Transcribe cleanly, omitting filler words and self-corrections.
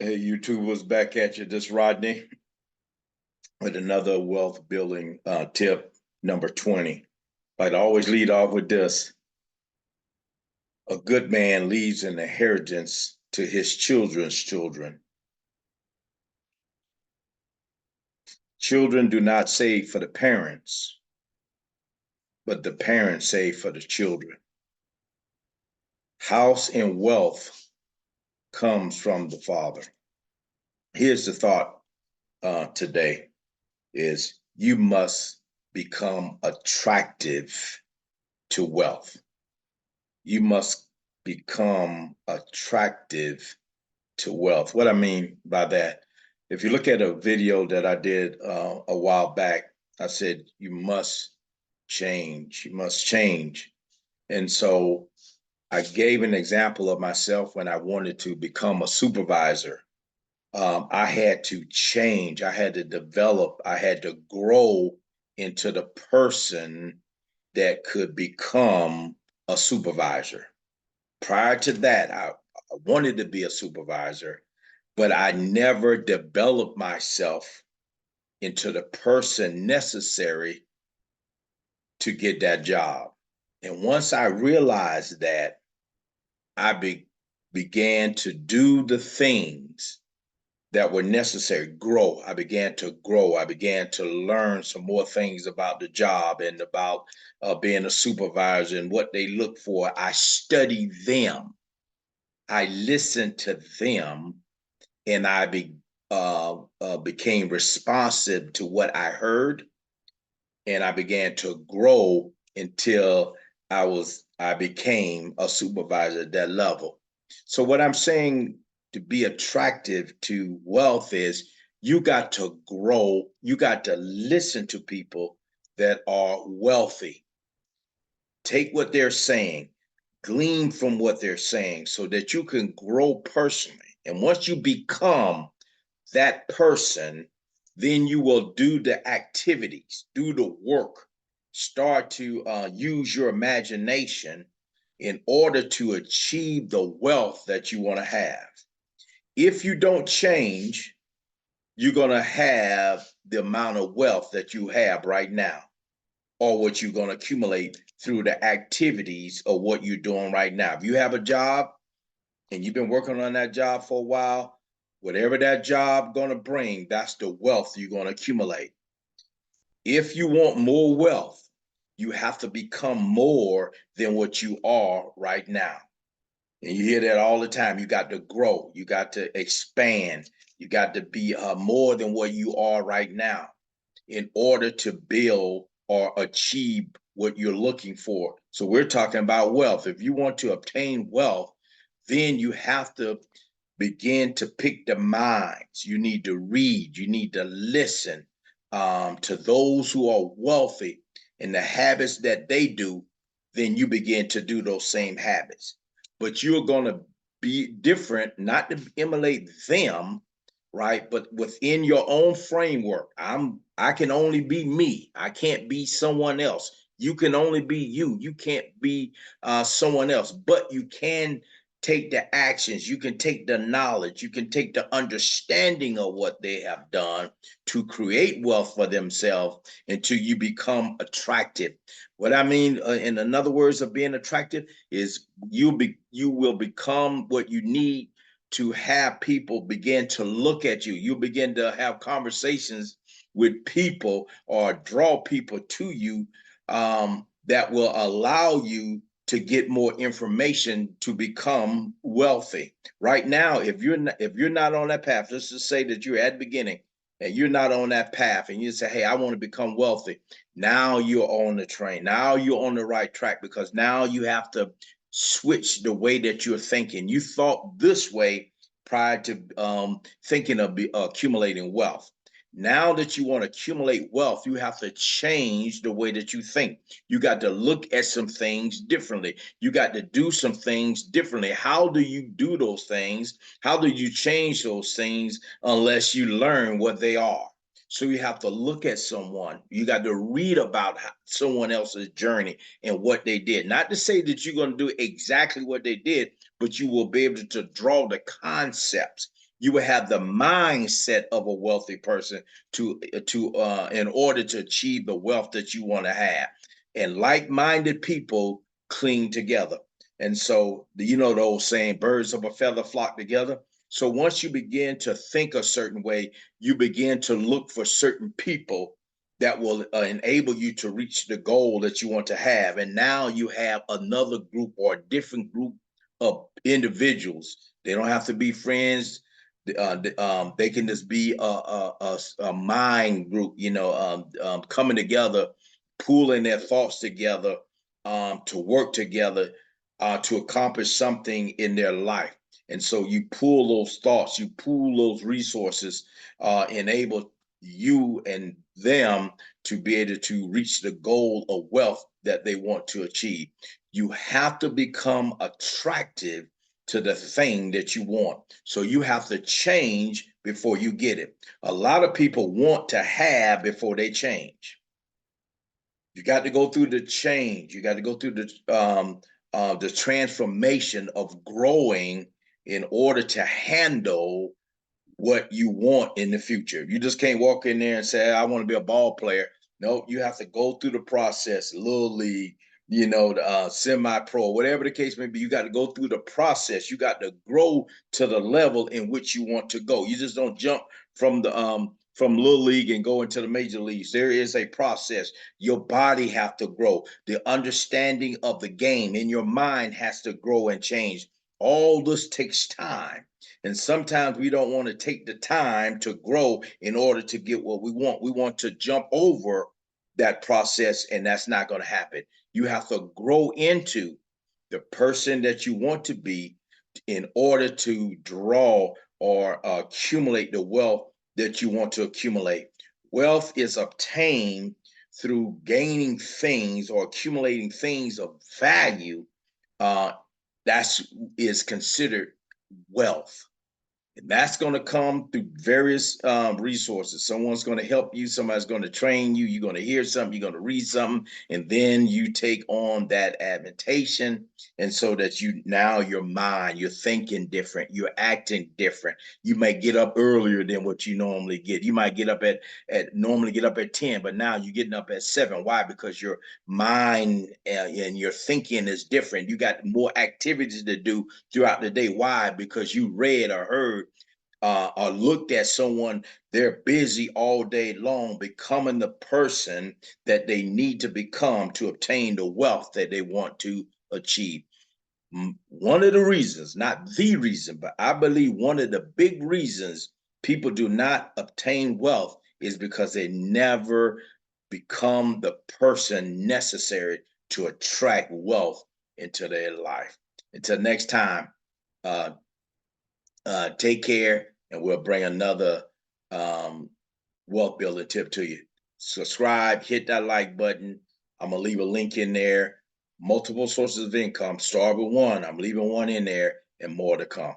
Hey, YouTube was back at you. This Rodney with another wealth building tip, number 20. I'd always lead off with this. A good man leaves an inheritance to his children's children. Children do not save for the parents, but the parents save for the children. House and wealth comes from the father. Here's the thought today is you must become attractive to wealth. You must become attractive to wealth. What I mean by that, if you look at a video that I did a while back, I said, you must change. You must change. And so I gave an example of myself when I wanted to become a supervisor. I had to change. I had to develop. I had to grow into the person that could become a supervisor. Prior to that, I wanted to be a supervisor, but I never developed myself into the person necessary to get that job. And once I realized that, I began to do the things that were necessary, grow. I began to grow. I began to learn some more things about the job and about being a supervisor and what they look for. I studied them. I listened to them, and became responsive to what I heard, and I began to grow until I became a supervisor at that level. So what I'm saying to be attractive to wealth is you got to grow, you got to listen to people that are wealthy. Take what they're saying, glean from what they're saying so that you can grow personally. And once you become that person, then you will do the activities, do the work, start to use your imagination in order to achieve the wealth that you want to have. If you don't change, you're going to have the amount of wealth that you have right now, or what you're going to accumulate through the activities of what you're doing right now. If you have a job and you've been working on that job for a while, whatever that job going to bring, that's the wealth you're going to accumulate. If you want more wealth, you have to become more than what you are right now. And you hear that all the time. You got to grow. You got to expand. You got to be more than what you are right now in order to build or achieve what you're looking for. So we're talking about wealth. If you want to obtain wealth, then you have to begin to pick the minds. You need to read. You need to listen to those who are wealthy and the habits that they do. Then you begin to do those same habits. But you're going to be different, not to emulate them, right? But within your own framework. I can only be me. I can't be someone else. You can only be you. You can't be someone else, but you can take the actions, you can take the knowledge, you can take the understanding of what they have done to create wealth for themselves until you become attractive. What I mean, in another words of being attractive, is you will become what you need to have people begin to look at you. You begin to have conversations with people or draw people to you that will allow you to get more information to become wealthy. Right now, if you're not on that path, let's just say that you're at the beginning and you're not on that path, and you say, "Hey, I want to become wealthy." Now you're on the train. Now you're on the right track, because now you have to switch the way that you're thinking. You thought this way prior to thinking of accumulating wealth. Now that you want to accumulate wealth, you have to change the way that you think. You got to look at some things differently. You got to do some things differently. How do you do those things? How do you change those things unless you learn what they are? So you have to look at someone. You got to read about someone else's journey and what they did. Not to say that you're going to do exactly what they did, but you will be able to draw the concepts. You will have the mindset of a wealthy person to in order to achieve the wealth that you want to have. And like-minded people cling together. And so, you know the old saying, birds of a feather flock together. So once you begin to think a certain way, you begin to look for certain people that will enable you to reach the goal that you want to have. And now you have another group or a different group of individuals. They don't have to be friends. They can just be a mind group, coming together, pooling their thoughts together, to work together, to accomplish something in their life. And so you pool those thoughts, you pool those resources, enable you and them to be able to reach the goal of wealth that they want to achieve. You have to become attractive to the thing that you want. So you have to change before you get it. A lot of people want to have before they change. You got to go through the change. You got to go through the transformation of growing in order to handle what you want in the future. You just can't walk in there and say, I want to be a ball player. No, you have to go through the process, little league, semi-pro, whatever the case may be. You got to go through the process. You got to grow to the level in which you want to go. You just don't jump from the from little league and go into the major leagues. There is a process. Your body have to grow. The understanding of the game in your mind has to grow and change. All this takes time. And sometimes we don't want to take the time to grow in order to get what we want. We want to jump over that process, and that's not going to happen. You have to grow into the person that you want to be in order to draw or accumulate the wealth that you want to accumulate. Wealth is obtained through gaining things or accumulating things of value. That is considered wealth. And that's going to come through various resources. Someone's going to help you. Somebody's going to train you. You're going to hear something. You're going to read something. And then you take on that adaptation. And so that now your mind, you're thinking different. You're acting different. You may get up earlier than what you normally get. You might get up normally get up at 10, but now you're getting up at 7. Why? Because your mind and your thinking is different. You got more activities to do throughout the day. Why? Because you read or heard or looked at someone, they're busy all day long becoming the person that they need to become to obtain the wealth that they want to achieve. One of the reasons, not the reason, but I believe one of the big reasons people do not obtain wealth is because they never become the person necessary to attract wealth into their life. Until next time, take care, and we'll bring another wealth building tip to you. Subscribe, hit that like button. I'm going to leave a link in there. Multiple sources of income. Start with one. I'm leaving one in there, and more to come.